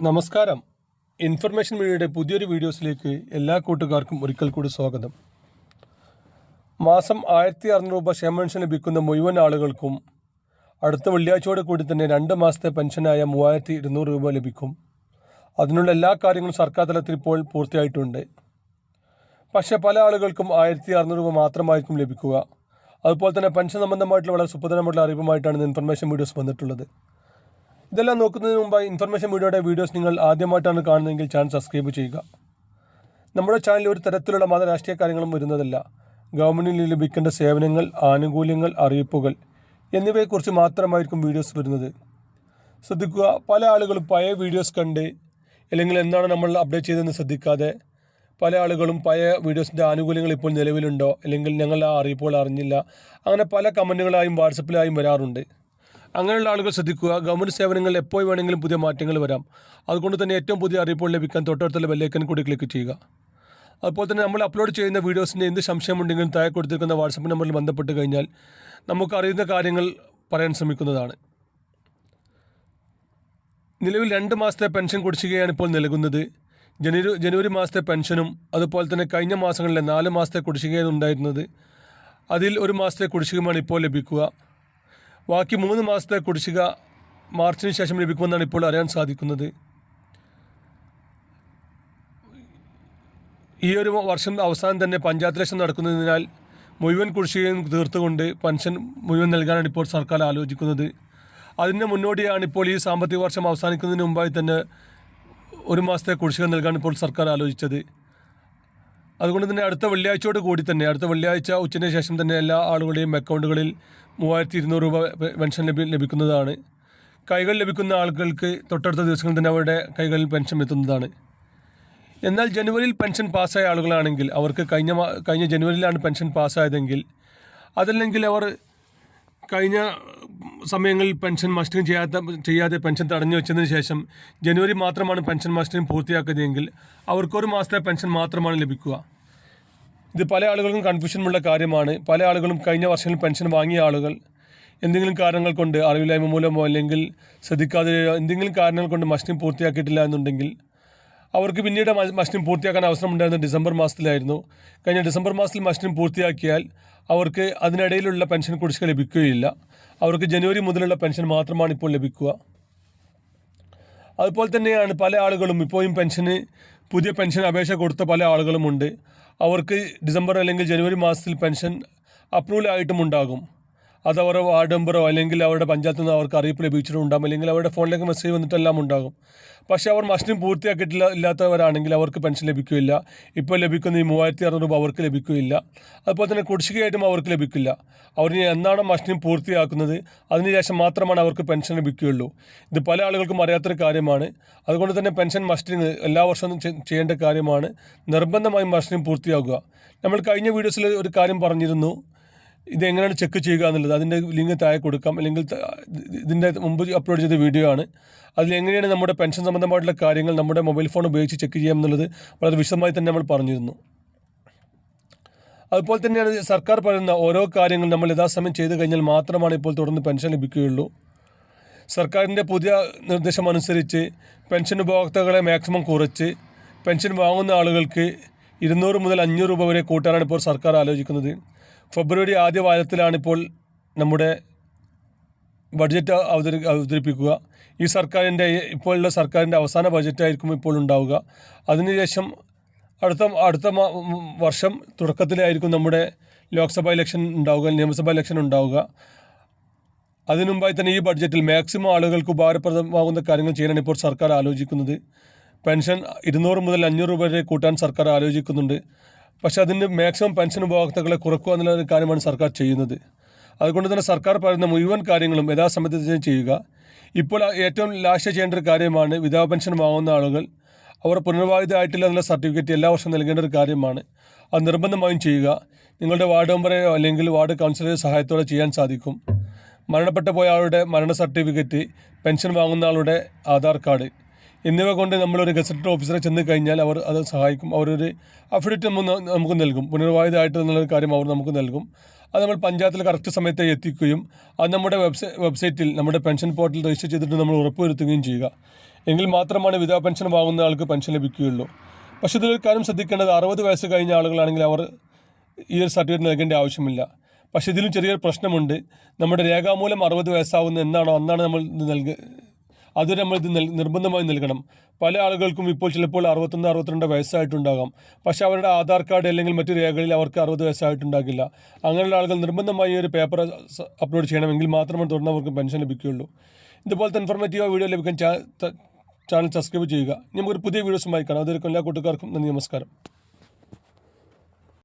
നമസ്കാരം. ഇൻഫർമേഷൻ മീഡിയയുടെ പുതിയൊരു വീഡിയോസിലേക്ക് എല്ലാ കൂട്ടുകാർക്കും ഒരിക്കൽ കൂടി സ്വാഗതം. മാസം 1600 രൂപ ക്ഷേമ പെൻഷൻ ലഭിക്കുന്ന മുഴുവൻ ആളുകൾക്കും അടുത്ത വെള്ളിയാഴ്ചയോടെ കൂടി തന്നെ 2 മാസത്തെ പെൻഷനായ 3200 രൂപ ലഭിക്കും. അതിനുള്ള എല്ലാ കാര്യങ്ങളും സർക്കാർ തലത്തിൽ ഇപ്പോൾ പൂർത്തിയായിട്ടുണ്ട്. പക്ഷേ പല ആളുകൾക്കും 1600 രൂപ മാത്രമായിരിക്കും ലഭിക്കുക. അതുപോലെ തന്നെ പെൻഷൻ സംബന്ധമായിട്ടുള്ള വളരെ സുപ്രധാനമായിട്ടുള്ള അറിവുമായിട്ടാണ് ഇൻഫർമേഷൻ വീഡിയോസ് വന്നിട്ടുള്ളത്. ഇതെല്ലാം നോക്കുന്നതിന് മുമ്പായി ഇൻഫർമേഷൻ വീഡിയോസ് നിങ്ങൾ ആദ്യമായിട്ടാണ് കാണുന്നതെങ്കിൽ ചാനൽ സബ്സ്ക്രൈബ് ചെയ്യുക. നമ്മുടെ ചാനലിൽ ഒരു തരത്തിലുള്ള മത രാഷ്ട്രീയ കാര്യങ്ങളും വരുന്നതല്ല. ഗവൺമെൻറ്റിന് ലഭിക്കേണ്ട സേവനങ്ങൾ, ആനുകൂല്യങ്ങൾ, അറിയിപ്പുകൾ എന്നിവയെക്കുറിച്ച് മാത്രമായിരിക്കും വീഡിയോസ് വരുന്നത്. ശ്രദ്ധിക്കുക, പല ആളുകളും പഴയ വീഡിയോസ് കണ്ട് അല്ലെങ്കിൽ എന്താണ് നമ്മൾ അപ്ഡേറ്റ് ചെയ്തതെന്ന് ശ്രദ്ധിക്കാതെ പല ആളുകളും പഴയ വീഡിയോസിൻ്റെ ആനുകൂല്യങ്ങൾ ഇപ്പോൾ നിലവിലുണ്ടോ അല്ലെങ്കിൽ ഞങ്ങൾ ആ അറിയിപ്പുകൾ അറിഞ്ഞില്ല, അങ്ങനെ പല കമൻറ്റുകളായും വാട്സപ്പിലായും വരാറുണ്ട്. അങ്ങനെയുള്ള ആളുകൾ ശ്രദ്ധിക്കുക, ഗവൺമെൻറ് സേവനങ്ങളിൽ എപ്പോൾ വേണമെങ്കിലും പുതിയ മാറ്റങ്ങൾ വരാം. അതുകൊണ്ട് തന്നെ ഏറ്റവും പുതിയ അറിയിപ്പുകൾ ലഭിക്കാൻ തൊട്ടടുത്തുള്ള ബെല്ലൈക്കൻ കൂടി ക്ലിക്ക് ചെയ്യുക. അതുപോലെ തന്നെ നമ്മൾ അപ്ലോഡ് ചെയ്യുന്ന വീഡിയോസിൻ്റെ എന്ത് സംശയമുണ്ടെങ്കിലും താഴെ കൊടുത്തിരിക്കുന്ന വാട്സപ്പ് നമ്പറിൽ ബന്ധപ്പെട്ട് കഴിഞ്ഞാൽ നമുക്ക് അറിയുന്ന കാര്യങ്ങൾ പറയാൻ ശ്രമിക്കുന്നതാണ്. നിലവിൽ 2 മാസത്തെ പെൻഷൻ കുടിശ്ശികയാണ് ഇപ്പോൾ നൽകുന്നത്. ജനുവരി മാസത്തെ പെൻഷനും അതുപോലെ തന്നെ കഴിഞ്ഞ മാസങ്ങളിലെ 4 മാസത്തെ കുടിശ്ശികയാണ് ഉണ്ടായിരുന്നത്. അതിൽ 1 മാസത്തെ കുടിശ്ശികയാണ് ഇപ്പോൾ ലഭിക്കുക. ബാക്കി 3 മാസത്തെ കുടിശ്ശിക മാർച്ചിന് ശേഷം ലഭിക്കുമെന്നാണ് ഇപ്പോൾ അറിയാൻ സാധിക്കുന്നത്. ഈ ഒരു വർഷം അവസാനം തന്നെ പഞ്ചായത്ത് ഇലക്ഷൻ നടക്കുന്നതിനാൽ മുഴുവൻ കുടിശ്ശികയും തീർത്തുകൊണ്ട് പെൻഷൻ മുഴുവൻ നൽകാനാണ് ഇപ്പോൾ സർക്കാർ ആലോചിക്കുന്നത്. അതിന് മുന്നോടിയാണ് ഇപ്പോൾ ഈ സാമ്പത്തിക വർഷം അവസാനിക്കുന്നതിന് മുമ്പായി തന്നെ 1 മാസത്തെ കുടിശ്ശിക നൽകാൻ ഇപ്പോൾ സർക്കാർ ആലോചിച്ചത്. അതുകൊണ്ട് തന്നെ അടുത്ത വെള്ളിയാഴ്ച ഉച്ചയ്ക്ക് ശേഷം തന്നെ എല്ലാ ആളുകളുടെയും അക്കൗണ്ടുകളിൽ 3200 രൂപ പെൻഷൻ ലഭിക്കുന്നതാണ്. കൈകൾ ലഭിക്കുന്ന ആളുകൾക്ക് തൊട്ടടുത്ത ദിവസങ്ങളിൽ തന്നെ അവരുടെ കൈകളിൽ പെൻഷൻ എത്തുന്നതാണ്. എന്നാൽ ജനുവരിയിൽ പെൻഷൻ പാസ്സായ ആളുകളാണെങ്കിൽ അവർക്ക് കഴിഞ്ഞ ജനുവരിയിലാണ് പെൻഷൻ പാസ്സായതെങ്കിൽ, അതല്ലെങ്കിൽ അവർ കഴിഞ്ഞ സമയങ്ങളിൽ പെൻഷൻ മസ്റ്ററിങ് ചെയ്യാതെ പെൻഷൻ തടഞ്ഞു വെച്ചതിന് ശേഷം ജനുവരി മാത്രമാണ് പെൻഷൻ മസ്റ്ററിങ് പൂർത്തിയാക്കിയതെങ്കിൽ അവർക്ക് 1 മാസത്തെ പെൻഷൻ മാത്രമാണ് ലഭിക്കുക. ഇത് പല ആളുകൾക്കും കൺഫ്യൂഷനുള്ള കാര്യമാണ്. പല ആളുകളും കഴിഞ്ഞ വർഷങ്ങളിൽ പെൻഷൻ വാങ്ങിയ ആളുകൾ എന്തെങ്കിലും കാരണങ്ങൾ കൊണ്ട്, അറിവില്ലായ്മ മൂലമോ അല്ലെങ്കിൽ ശ്രദ്ധിക്കാതെ എന്തെങ്കിലും കാരണങ്ങൾ കൊണ്ട് മസ്റ്ററിങ് പൂർത്തിയാക്കിയിട്ടില്ല എന്നുണ്ടെങ്കിൽ അവർക്ക് പിന്നീട് മസ്റ്ററിങ് പൂർത്തിയാക്കാൻ അവസരമുണ്ടായിരുന്നത് ഡിസംബർ മാസത്തിലായിരുന്നു. കഴിഞ്ഞ ഡിസംബർ മാസത്തിൽ മസ്റ്ററിങ് പൂർത്തിയാക്കിയാൽ അവർക്ക് അതിനിടയിലുള്ള പെൻഷൻ കുടിശ്ശിക ലഭിക്കുകയില്ല. അവർക്ക് ജനുവരി മുതലുള്ള പെൻഷൻ മാത്രമാണ് ഇപ്പോൾ ലഭിക്കുക. അതുപോലെ തന്നെയാണ് പല ആളുകളും ഇപ്പോഴും പുതിയ പെൻഷൻ അപേക്ഷ കൊടുത്ത പല ആളുകളുമുണ്ട്. അവർക്ക് ഡിസംബർ അല്ലെങ്കിൽ ജനുവരി മാസത്തിൽ പെൻഷൻ അപ്രൂവൽ ആയിട്ടും ഉണ്ടാകും. അത് അവരുടെ വാർഡ് മെമ്പറോ അല്ലെങ്കിൽ അവരുടെ പഞ്ചായത്തിൽ നിന്ന് അവർക്ക് അറിയിപ്പ് ലഭിച്ചിട്ടുണ്ടാകും, അല്ലെങ്കിൽ അവരുടെ ഫോണിലേക്ക് മെസ്സേജ് വന്നിട്ടെല്ലാം ഉണ്ടാകും. പക്ഷേ അവർ മസ്റ്ററിങ് പൂർത്തിയാക്കിയിട്ടില്ലാത്തവരാണെങ്കിൽ അവർക്ക് പെൻഷൻ ലഭിക്കുകയില്ല. ഇപ്പോൾ ലഭിക്കുന്ന ഈ 3600 രൂപ അവർക്ക് ലഭിക്കുകയില്ല. അതുപോലെ തന്നെ കുടിശ്ശികയായിട്ടും അവർക്ക് ലഭിക്കില്ല. അവർ എന്നാണ് മസ്റ്ററിങ് പൂർത്തിയാക്കുന്നത് അതിനുശേഷം മാത്രമാണ് അവർക്ക് പെൻഷൻ ലഭിക്കുകയുള്ളൂ. ഇത് പല ആളുകൾക്കും അറിയാത്തൊരു കാര്യമാണ്. അതുകൊണ്ട് തന്നെ പെൻഷൻ മസ്റ്ററിങ് എല്ലാ വർഷവും ചെയ്യേണ്ട കാര്യമാണ്. നിർബന്ധമായും മസ്റ്ററിങ് പൂർത്തിയാക്കുക. നമ്മൾ കഴിഞ്ഞ വീഡിയോസിൽ ഒരു കാര്യം പറഞ്ഞിരുന്നു, ഇതെങ്ങനെയാണ് ചെക്ക് ചെയ്യുക എന്നുള്ളത്. അതിൻ്റെ ലിങ്ക് താഴെ കൊടുക്കാം, അല്ലെങ്കിൽ ഇതിൻ്റെ മുമ്പ് അപ്ലോഡ് ചെയ്ത വീഡിയോ ആണ്. അതിലെങ്ങനെയാണ് നമ്മുടെ പെൻഷൻ സംബന്ധമായിട്ടുള്ള കാര്യങ്ങൾ നമ്മുടെ മൊബൈൽ ഫോൺ ഉപയോഗിച്ച് ചെക്ക് ചെയ്യാം എന്നുള്ളത് വളരെ വിശദമായി തന്നെ നമ്മൾ പറഞ്ഞിരുന്നു. അതുപോലെ തന്നെയാണ് സർക്കാർ പറയുന്ന ഓരോ കാര്യങ്ങളും നമ്മൾ യഥാസമയം ചെയ്തു കഴിഞ്ഞാൽ മാത്രമാണ് ഇപ്പോൾ തുടർന്ന് പെൻഷൻ ലഭിക്കുകയുള്ളൂ. സർക്കാരിൻ്റെ പുതിയ നിർദ്ദേശം അനുസരിച്ച് പെൻഷൻ ഉപഭോക്താക്കളെ മാക്സിമം കുറച്ച് പെൻഷൻ വാങ്ങുന്ന ആളുകൾക്ക് 200 മുതൽ 500 രൂപ വരെ കൂട്ടാനാണ് ഇപ്പോൾ സർക്കാർ ആലോചിക്കുന്നത്. ഫെബ്രുവരി ആദ്യ വാരത്തിലാണിപ്പോൾ നമ്മുടെ ബഡ്ജറ്റ് അവതരിപ്പിക്കുക. ഈ ഇപ്പോഴുള്ള സർക്കാരിൻ്റെ അവസാന ബഡ്ജറ്റായിരിക്കും ഇപ്പോൾ ഉണ്ടാവുക. അതിനുശേഷം അടുത്ത വർഷം തുടക്കത്തിലായിരിക്കും നമ്മുടെ ലോക്സഭാ ഇലക്ഷൻ ഉണ്ടാവുക, നിയമസഭാ ഇലക്ഷൻ ഉണ്ടാവുക. അതിനുമുമ്പായി തന്നെ ഈ ബഡ്ജറ്റിൽ മാക്സിമം ആളുകൾക്ക് ഉപകാരപ്രദമാകുന്ന കാര്യങ്ങൾ ചെയ്യാനാണ് ഇപ്പോൾ സർക്കാർ ആലോചിക്കുന്നത്. പെൻഷൻ 200 മുതൽ 500 രൂപ വരെ കൂട്ടാൻ സർക്കാർ ആലോചിക്കുന്നുണ്ട്. പക്ഷേ അതിൻ്റെ മാക്സിമം പെൻഷൻ ഉപഭോക്താക്കളെ കുറക്കുക എന്നുള്ള കാര്യമാണ് സർക്കാർ ചെയ്യുന്നത്. അതുകൊണ്ട് തന്നെ സർക്കാർ പറയുന്ന മുഴുവൻ കാര്യങ്ങളും യഥാസമയത്ത് തന്നെ ചെയ്യുക. ഇപ്പോൾ ഏറ്റവും ലാസ്റ്റ് ചെയ്യേണ്ട ഒരു കാര്യമാണ് വിധവാ പെൻഷൻ വാങ്ങുന്ന ആളുകൾ അവർ പുനർവിവാഹിതമായിട്ടില്ല എന്നുള്ള സർട്ടിഫിക്കറ്റ് എല്ലാ വർഷവും നൽകേണ്ട ഒരു കാര്യമാണ്. അത് നിർബന്ധമായും ചെയ്യുക. നിങ്ങളുടെ വാർഡ് മെമ്പറെയോ അല്ലെങ്കിൽ വാർഡ് കൗൺസിലറുടെ സഹായത്തോടെ ചെയ്യാൻ സാധിക്കും. മരണപ്പെട്ടു പോയ ആളുടെ മരണ സർട്ടിഫിക്കറ്റ്, പെൻഷൻ വാങ്ങുന്ന ആളുടെ ആധാർ കാർഡ് എന്നിവ കൊണ്ട് നമ്മളൊരു ഗസറ്റഡ് ഓഫീസറെ ചെന്ന് കഴിഞ്ഞാൽ അവർ അത് സഹായിക്കും. അവരൊരു അഫിഡവിറ്റ് നമുക്ക് നൽകും. പുനർവിവാഹിതമായിട്ട് എന്നുള്ളൊരു കാര്യം അവർ നമുക്ക് നൽകും. അത് നമ്മൾ പഞ്ചായത്തിൽ കറക്റ്റ് സമയത്ത് എത്തിക്കുകയും അത് നമ്മുടെ വെബ്സൈറ്റിൽ നമ്മുടെ പെൻഷൻ പോർട്ടലിൽ രജിസ്റ്റർ ചെയ്തിട്ട് നമ്മൾ ഉറപ്പുവരുത്തുകയും ചെയ്യുക. എങ്കിൽ മാത്രമാണ് വിധവാ പെൻഷൻ വാങ്ങുന്ന ആൾക്ക് പെൻഷൻ ലഭിക്കുകയുള്ളൂ. പക്ഷേ ഇതിലൊരു കാര്യം ശ്രദ്ധിക്കേണ്ടത് 60 വയസ്സ് കഴിഞ്ഞ ആളുകളാണെങ്കിൽ അവർ ഈ ഒരു സർട്ടിഫിക്കറ്റ് നൽകേണ്ട ആവശ്യമില്ല. പക്ഷേ ഇതിലും ചെറിയൊരു പ്രശ്നമുണ്ട്. നമ്മുടെ രേഖാമൂലം 60 വയസ്സാവുന്ന എന്നാണോ അന്നാണ് നമ്മൾ ഇത് അതുവരെ നമ്മൾ ഇത് നിർബന്ധമായി നൽകണം. പല ആളുകൾക്കും ഇപ്പോൾ ചിലപ്പോൾ 61, 62 വയസ്സായിട്ടുണ്ടാകാം. പക്ഷേ അവരുടെ ആധാർ കാർഡ് അല്ലെങ്കിൽ മറ്റു രേഖകളിൽ അവർക്ക് 60 വയസ്സായിട്ടുണ്ടാകില്ല. അങ്ങനെയുള്ള ആളുകൾ നിർബന്ധമായി ഒരു പേപ്പർ അപ്ലോഡ് ചെയ്യണമെങ്കിൽ മാത്രമേ തുടർന്ന് അവർക്ക് പെൻഷൻ ലഭിക്കുകയുള്ളൂ. ഇതുപോലത്തെ ഇൻഫോർമേറ്റീവ് വീഡിയോ ലഭിക്കാൻ ചാനൽ സബ്സ്ക്രൈബ് ചെയ്യുക. നമുക്കൊരു പുതിയ വീഡിയോസുമായി കാണാം. അതൊരു എല്ലാ കൂട്ടുകാർക്കും നന്ദി, നമസ്കാരം.